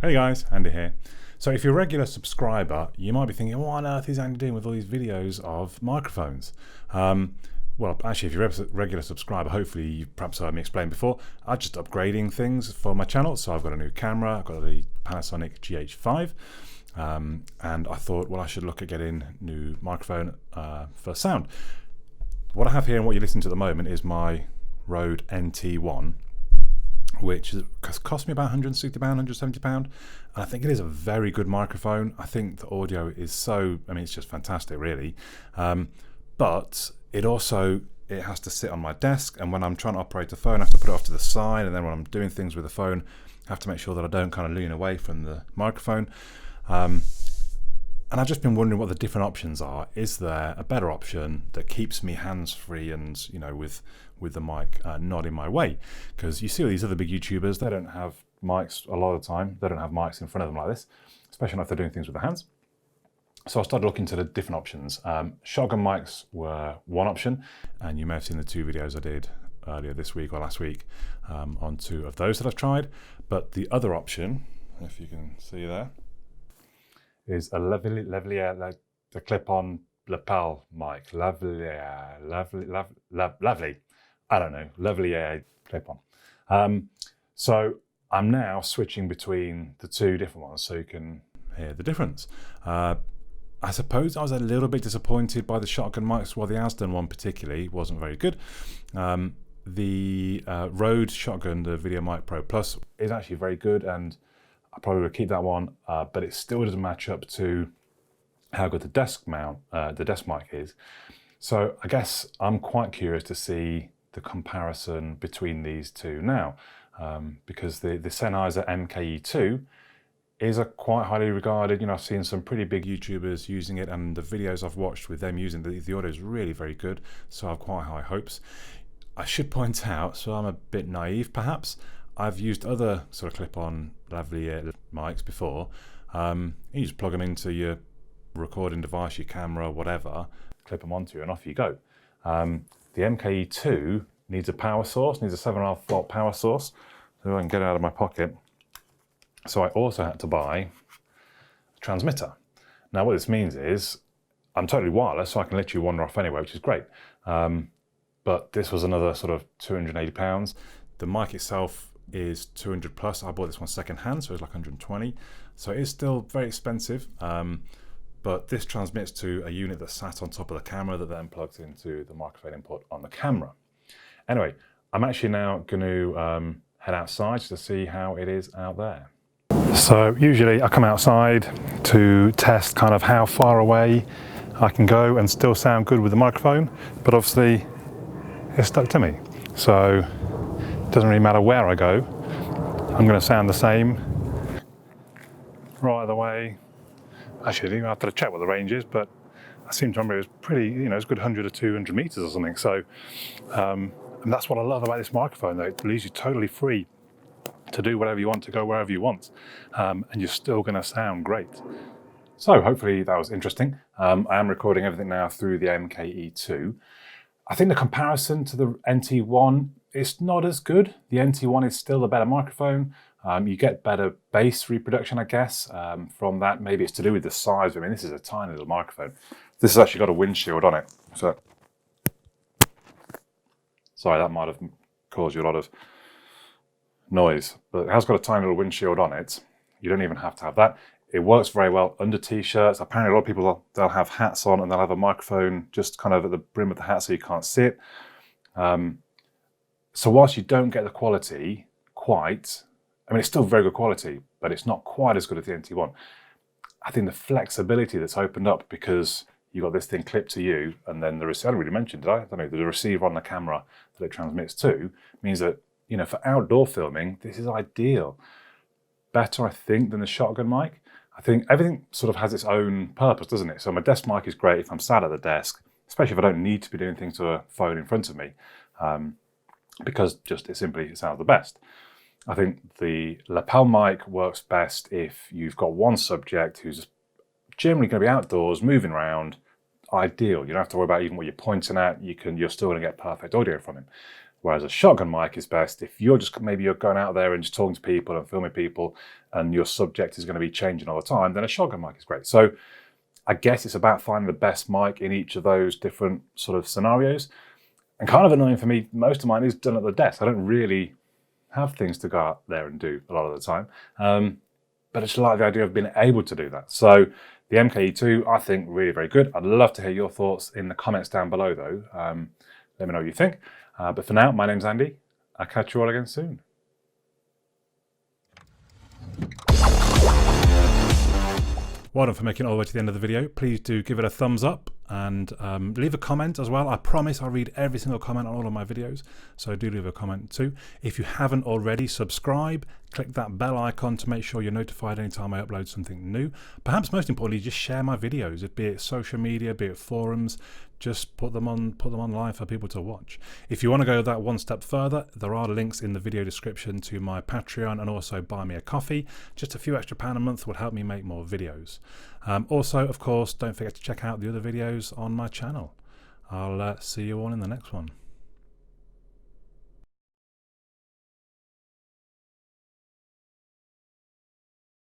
Hey guys, Andy here. So if you're a regular subscriber, you might be thinking, what on earth is Andy doing with all these videos of microphones? Well, actually, if you're a regular subscriber, hopefully you've perhaps heard me explain before, I'm just upgrading things for my channel. So I've got a new camera, I've got the Panasonic GH5, and I thought, well, I should look at getting a new microphone for sound. What I have here and what you're listening to at the moment is my Rode NT1, which has cost me about £160, £170, and I think it is a very good microphone. I think the audio is it's just fantastic, really. But it has to sit on my desk, and when I'm trying to operate the phone, I have to put it off to the side, and then when I'm doing things with the phone, I have to make sure that I don't kind of lean away from the microphone. And I've just been wondering what the different options are. Is there a better option that keeps me hands-free and, with the mic not in my way? Because you see all these other big YouTubers, they don't have mics a lot of the time. They don't have mics in front of them like this, especially not if they're doing things with their hands. So I started looking to the different options. Shotgun mics were one option, and you may have seen the two videos I did earlier this week or last week on two of those that I've tried. But the other option, if you can see there, is a lavalier, the clip-on lapel mic. Lovely. I don't know, lavalier clip-on. So I'm now switching between the two different ones so you can hear the difference. I suppose I was a little bit disappointed by the shotgun mics. Well, the Asden one particularly wasn't very good. The Rode Shotgun, the Video Mic Pro Plus, is actually very good, and I probably would keep that one, but it still doesn't match up to how good the desk mic is. So I guess I'm quite curious to see the comparison between these two now, because the Sennheiser MKE2 is a quite highly regarded, I've seen some pretty big YouTubers using it, and the videos I've watched with them using the audio is really very good, so I have quite high hopes. I should point out, so I'm a bit naive perhaps, I've used other sort of clip-on lavalier mics before. You just plug them into your recording device, your camera, whatever, clip them onto you, and off you go. The MKE2 needs a power source, needs a 7.5 volt power source, so I can get it out of my pocket. So I also had to buy a transmitter. Now what this means is I'm totally wireless, so I can literally wander off anywhere, which is great. But this was another sort of £280. The mic itself is 200 plus. I bought this one second hand, so it's like 120. So it is still very expensive. But this transmits to a unit that sat on top of the camera that then plugs into the microphone input on the camera. Anyway, I'm actually now going to head outside to see how it is out there. So usually I come outside to test kind of how far away I can go and still sound good with the microphone, but obviously it's stuck to me. So it doesn't really matter where I go, I'm going to sound the same right the way. Actually, I have to check what the range is, but I seem to remember it was pretty, it's a good 100 or 200 meters or something. So, and that's what I love about this microphone, though. It leaves you totally free to do whatever you want, to go wherever you want, and you're still going to sound great. So hopefully that was interesting. I am recording everything now through the MKE2. I think the comparison to the NT1 is not as good. The NT1 is still a better microphone. You get better bass reproduction, I guess, from that. Maybe it's to do with the size. I mean, this is a tiny little microphone. This has actually got a windshield on it. So, sorry, that might have caused you a lot of noise, but it has got a tiny little windshield on it. You don't even have to have that. It works very well under t-shirts. Apparently a lot of people, they'll have hats on and they'll have a microphone just kind of at the brim of the hat so you can't see it. So whilst you don't get the quality quite, it's still very good quality, but it's not quite as good as the NT1. I think the flexibility that's opened up because you got this thing clipped to you, and then the receiver, I already mentioned, did I? I don't know, the receiver on the camera that it transmits to means that, for outdoor filming, this is ideal. Better, I think, than the shotgun mic. I think everything sort of has its own purpose, doesn't it? So my desk mic is great if I'm sat at the desk, especially if I don't need to be doing things to a phone in front of me, because it simply sounds the best. I think the lapel mic works best if you've got one subject who's generally going to be outdoors, moving around. Ideal. You don't have to worry about even what you're pointing at. You're still going to get perfect audio from him. Whereas a shotgun mic is best if you're just, maybe you're going out there and just talking to people and filming people and your subject is going to be changing all the time, then a shotgun mic is great. So I guess it's about finding the best mic in each of those different sort of scenarios. And kind of annoying for me, most of mine is done at the desk. I don't really have things to go out there and do a lot of the time. But I just like the idea of being able to do that. So the MKE2, I think, really very good. I'd love to hear your thoughts in the comments down below, though. Let me know what you think. But for now, my name's Andy. I'll catch you all again soon. Well done for making it all the way to the end of the video. Please do give it a thumbs up and leave a comment as well. I promise I'll read every single comment on all of my videos, so do leave a comment too. If you haven't already, subscribe, click that bell icon to make sure you're notified anytime I upload something new. Perhaps most importantly, just share my videos, be it social media, be it forums, just put them online for people to watch. If you want to go that one step further, there are links in the video description to my Patreon and also buy me a coffee. Just a few extra pounds a month would help me make more videos. Also, of course, don't forget to check out the other videos on my channel. I'll see you all in the next one.